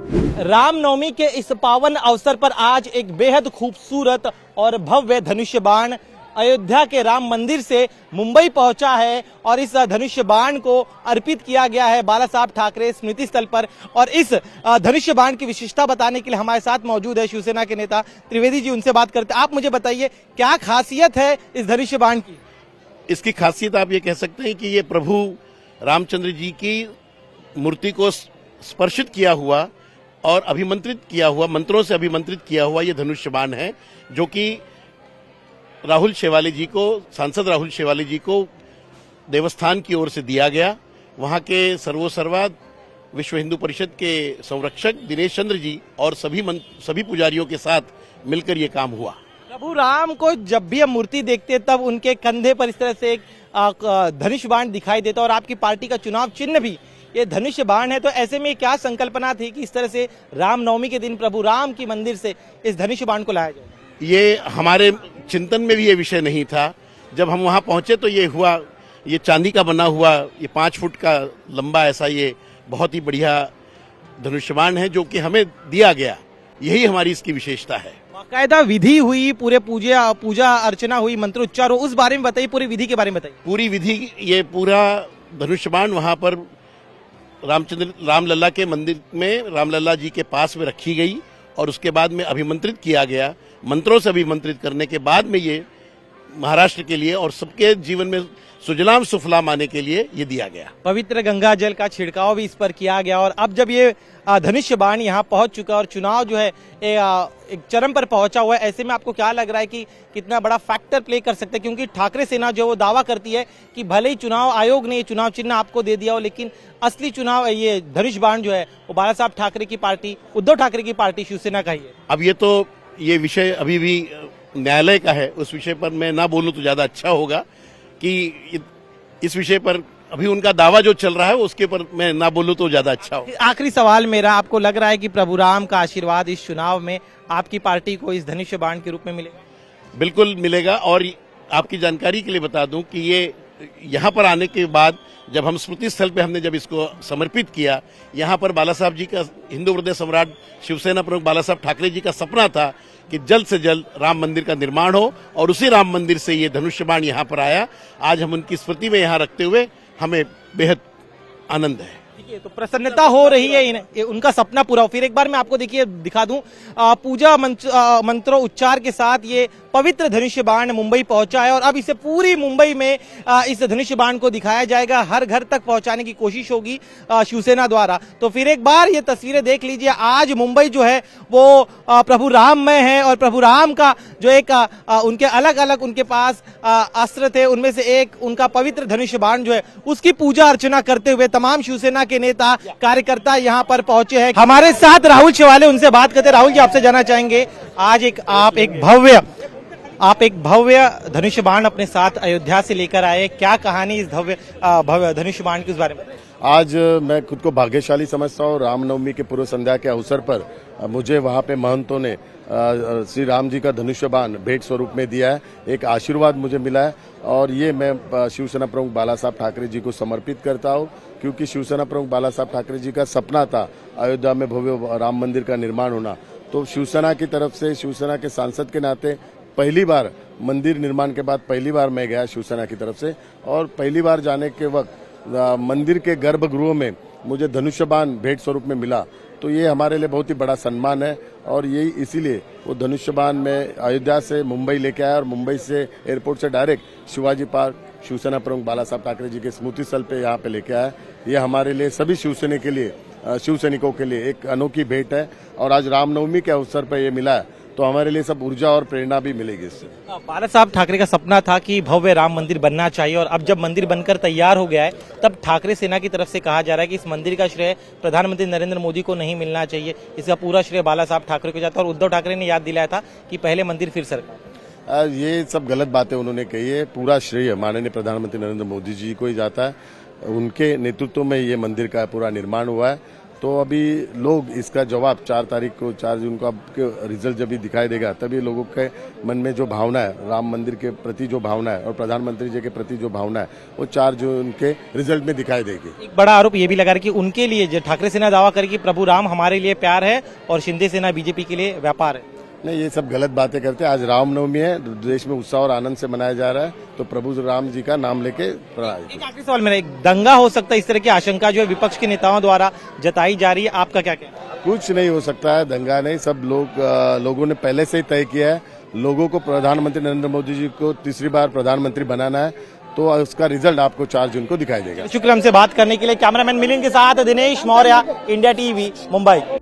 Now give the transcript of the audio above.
रामनवमी के इस पावन अवसर पर आज एक बेहद खूबसूरत और भव्य धनुष्य बाण अयोध्या के राम मंदिर से मुंबई पहुंचा है और इस धनुष्य बाण को अर्पित किया गया है बाला साहब ठाकरे स्मृति स्थल पर। और इस धनुष्य बाण की विशेषता बताने के लिए हमारे साथ मौजूद है शिवसेना के नेता त्रिवेदी जी, उनसे बात करते हैं। आप मुझे बताइए क्या खासियत है इस धनुष्य बाण की? इसकी खासियत आप ये कह सकते हैं कि ये प्रभु रामचंद्र जी की मूर्ति को स्पर्शित किया हुआ और अभिमंत्रित किया हुआ, मंत्रों से अभिमंत्रित किया हुआ ये धनुष्य बाण है, जो कि राहुल शेवाली जी को, सांसद राहुल शेवाली जी को देवस्थान की ओर से दिया गया। वहां के सर्वोसर्वा विश्व हिंदू परिषद के संरक्षक दिनेश चंद्र जी और सभी पुजारियों के साथ मिलकर ये काम हुआ। प्रभु राम को जब भी हम मूर्ति देखते हैं तब उनके कंधे पर इस तरह से एक धनुष बाण दिखाई देता है और आपकी पार्टी का चुनाव चिन्ह भी ये धनुष बाण है। तो ऐसे में क्या संकल्पना थी कि इस तरह से रामनवमी के दिन प्रभु राम की मंदिर से इस धनुष बाण को लाया जाए? ये हमारे चिंतन में भी ये विषय नहीं था। जब हम वहां पहुंचे तो ये हुआ, ये चांदी का बना हुआ, ये 5 फुट का लंबा ऐसा ये बहुत ही बढ़िया धनुष बाण है जो कि हमें दिया गया। यही हमारी इसकी विशेषता है। बाकायदा विधि हुई, पूरे पूजा अर्चना हुई, मंत्रोच्चार हो, उस बारे में बताइए, पूरी विधि के बारे में बताइए। पूरी विधि, ये पूरा धनुष बाण वहां पर रामलला के मंदिर में रामलला जी के पास में रखी गई और उसके बाद में अभिमंत्रित किया गया। मंत्रों से अभिमंत्रित करने के बाद में ये महाराष्ट्र के लिए और सबके जीवन में सुजलाम सुफलाम आने के लिए ये दिया गया। पवित्र गंगा जल का छिड़काव भी इस पर किया गया और अब जब ये धनुष्य बाण यहाँ पहुंच चुका और चुनाव जो है एक चरम पर पहुंचा हुआ है, ऐसे में आपको क्या लग रहा है कि कितना बड़ा फैक्टर प्ले कर सकते हैं? क्योंकि ठाकरे सेना जो वो दावा करती है कि भले ही चुनाव आयोग ने चुनाव चिन्ह आपको दे दिया हो, लेकिन असली चुनाव ये धनुष बाण जो है वो बाला साहब ठाकरे की पार्टी, उद्धव ठाकरे की पार्टी शिवसेना का ही है। अब ये विषय अभी भी न्यायालय का है, उस विषय पर मैं ना बोलूं तो ज्यादा अच्छा होगा कि इस विषय पर अभी उनका दावा जो चल रहा है उसके पर मैं ना बोलूं तो ज्यादा अच्छा हो। आखिरी सवाल मेरा, आपको लग रहा है कि प्रभु राम का आशीर्वाद इस चुनाव में आपकी पार्टी को इस धनुष्य बाण के रूप में मिलेगा? बिल्कुल मिलेगा। और आपकी जानकारी के लिए बता दूं कि ये यहाँ पर आने के बाद जब हम स्मृति स्थल पे हमने जब इसको समर्पित किया, यहाँ पर बाला साहब जी का, हिंदू हृदय सम्राट शिवसेना प्रमुख बाला साहब ठाकरे जी का सपना था कि जल्द से जल्द राम मंदिर का निर्माण हो और उसी राम मंदिर से ये धनुष्य बाण यहाँ पर आया। आज हम उनकी स्मृति में यहाँ रखते हुए हमें बेहद आनंद है। तो प्रसन्नता हो रही है, उनका सपना पूरा हो। फिर एक बार मैं आपको देखिए दिखा दूं, पूजा मंत्रों उच्चार के साथ ये पवित्र धनुष्य बाण मुंबई पहुंचा है और अब इसे पूरी मुंबई में इस धनुष्य बाण को दिखाया जाएगा। हर घर तक पहुंचाने की कोशिश होगी शिवसेना द्वारा। तो फिर एक बार ये तस्वीरें देख लीजिए। आज मुंबई जो है वो प्रभु राममय है और प्रभु राम का जो एक उनके अलग अलग उनके पास अस्त्र थे, उनमें से एक उनका पवित्र धनुष्य बाण जो है उसकी पूजा अर्चना करते हुए तमाम शिवसेना के नेता कार्यकर्ता यहाँ पर पहुंचे हैं। हमारे साथ राहुल शेवाले, उनसे बात करते। राहुल जी, आपसे जानना चाहेंगे, आज आप एक भव्य धनुष्य बाण अपने साथ अयोध्या से लेकर आए, क्या कहानी इस भव्य धनुष्य बाण की, उस बारे में? आज मैं खुद को भाग्यशाली समझता हूँ। रामनवमी के पूर्व संध्या के अवसर पर मुझे वहाँ पे महंतों ने श्री राम जी का धनुष्य बाण भेंट स्वरूप में दिया है। एक आशीर्वाद मुझे मिला है और ये मैं शिवसेना प्रमुख बाला साहब ठाकरे जी को समर्पित करता हूँ, क्योंकि शिवसेना प्रमुख बाला साहब ठाकरे जी का सपना था अयोध्या में भव्य राम मंदिर का निर्माण होना। तो शिवसेना की तरफ से, शिवसेना के सांसद के नाते पहली बार मंदिर निर्माण के बाद पहली बार मैं गया शिवसेना की तरफ से, और पहली बार जाने के वक्त मंदिर के गर्भगृह में मुझे धनुष्य बाण भेंट स्वरूप में मिला। तो ये हमारे लिए बहुत ही बड़ा सम्मान है और यही इसीलिए वो धनुष्य बाण में अयोध्या से मुंबई लेके आया और मुंबई से एयरपोर्ट से डायरेक्ट शिवाजी पार्क शिवसेना प्रमुख बाला साहब ठाकरे जी के स्मृति स्थल पे यहाँ पे लेके आया। ये हमारे लिए, सभी शिवसैनिकों के लिए एक अनोखी भेंट है और आज रामनवमी के अवसर पर ये मिला है तो हमारे लिए सब ऊर्जा और प्रेरणा भी मिलेगी इससे। बाला साहब ठाकरे का सपना था कि भव्य राम मंदिर बनना चाहिए और अब जब मंदिर बनकर तैयार हो गया है तब ठाकरे सेना की तरफ से कहा जा रहा है कि इस मंदिर का श्रेय प्रधानमंत्री नरेंद्र मोदी को नहीं मिलना चाहिए, इसका पूरा श्रेय बाला साहब ठाकरे को जाता है। और उद्धव ठाकरे ने याद दिलाया था कि पहले मंदिर फिर सरकार। ये सब गलत बातें उन्होंने कही है। पूरा श्रेय माननीय प्रधानमंत्री नरेंद्र मोदी जी को ही जाता है। उनके नेतृत्व में ये मंदिर का पूरा निर्माण हुआ है तो अभी लोग इसका जवाब 4 तारीख को 4 जून को अब रिजल्ट जब भी दिखाई देगा तभी लोगों के मन में जो भावना है, राम मंदिर के प्रति जो भावना है और प्रधानमंत्री जी के प्रति जो भावना है, वो 4 जून के रिजल्ट में दिखाई देगी। एक बड़ा आरोप ये भी लगा है कि उनके लिए जो ठाकरे सेना दावा करे कि प्रभु राम हमारे लिए प्यार है और शिंदे सेना बीजेपी के लिए व्यापार है। नहीं, ये सब गलत बातें करते हैं। आज रामनवमी है, देश में उत्साह और आनंद से मनाया जा रहा है, तो प्रभु राम जी का नाम लेके एक आखिरी सवाल मेरा, एक दंगा हो सकता है, इस तरह की आशंका जो है विपक्ष के नेताओं द्वारा जताई जा रही है, आपका क्या कहना है? कुछ नहीं हो सकता है, दंगा नहीं। सब लोगों ने पहले से ही तय किया है, लोगों को प्रधानमंत्री नरेंद्र मोदी जी को तीसरी बार प्रधानमंत्री बनाना है, तो उसका रिजल्ट आपको 4 जून को दिखाई देगा। शुक्र हमसे बात करने के लिए। कैमरामैन मिलिंद के साथ दिनेश मौर्य, इंडिया टीवी, मुंबई।